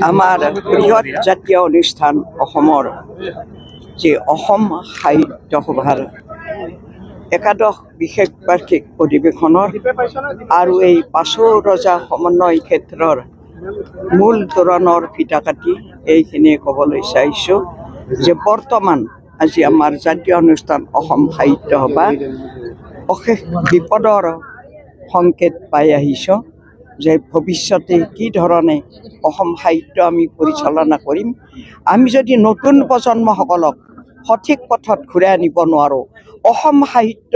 আমাৰ বৃহৎ জাতীয় অনুষ্ঠান অসমৰ যে অসম সাহিত্য সভাৰ একাদশ বিশেষ বাৰ্ষিক অধিৱেশনৰ আৰু এই পাঁচো ৰজা সমন্বয় ক্ষেত্ৰৰ মূল তোৰণৰ ফিতা কাটি এইখিনি ক'বলৈ চাইছোঁ যে বৰ্তমান আজি আমাৰ জাতীয় অনুষ্ঠান অসম সাহিত্য সভা অশেষ বিপদৰ সংকেত পাই আহিছোঁ যে ভৱিষ্যতে কি ধৰণে অসম সাহিত্য আমি পৰিচালনা কৰিম। আমি যদি নতুন প্ৰজন্মসকলক সঠিক পথত ঘূৰাই আনিব নোৱাৰোঁ, অসম সাহিত্য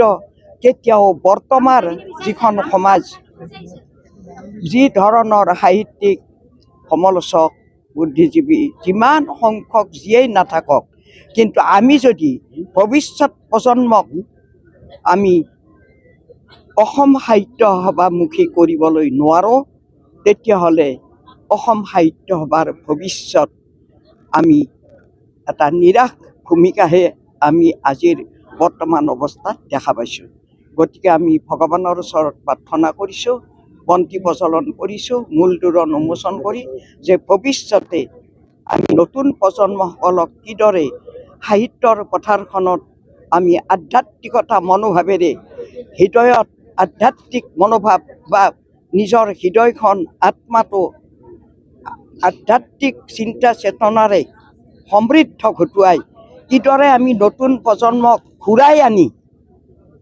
কেতিয়াও বৰ্তমান যিখন সমাজ যি ধৰণৰ সাহিত্যিক সমালোচক বুদ্ধিজীৱী যিমান সংখ্যক যিয়েই নাথাকক, কিন্তু আমি যদি ভৱিষ্যত প্ৰজন্মক আমি অসম সাহিত্য সভামুখী কৰিবলৈ নোৱাৰোঁ, তেতিয়াহ'লে অসম সাহিত্য সভাৰ ভৱিষ্যত আমি এটা নিৰাশ ভূমিকাহে আমি আজিৰ বৰ্তমান অৱস্থাত দেখা পাইছোঁ। গতিকে আমি ভগৱানৰ ওচৰত প্ৰাৰ্থনা কৰিছোঁ, বন্তি প্ৰজ্বলন কৰিছোঁ, মূল তোৰণ উন্মোচন কৰি যে ভৱিষ্যতে আমি নতুন প্ৰজন্মসকলক কিদৰে সাহিত্যৰ পথাৰখনত আমি আধ্যাত্মিকতা মনোভাৱেৰে হৃদয়ত আধ্যাত্মিক মনোভাৱ বা নিজৰ হৃদয়খন আত্মাটো আধ্যাত্মিক চিন্তা চেতনাৰে সমৃদ্ধ ঘটোৱাই কিদৰে আমি নতুন প্ৰজন্মক ঘূৰাই আনি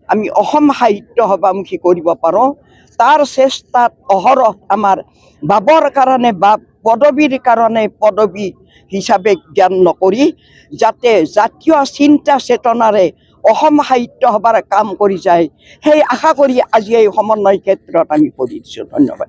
আমি অসম সাহিত্য সভামুখী কৰিব পাৰোঁ, তাৰ চেষ্টাত অহৰহ আমাৰ বাবৰ কাৰণে বা পদবীৰ কাৰণে পদবী হিচাপে জ্ঞান নকৰি যাতে জাতীয় চিন্তা চেতনাৰে অসম সাহিত্য সভাৰ কাম কৰি যায়, সেই আশা কৰি আজি এই সমন্বয় ক্ষেত্ৰত আমি কৰি দিছোঁ। ধন্যবাদ।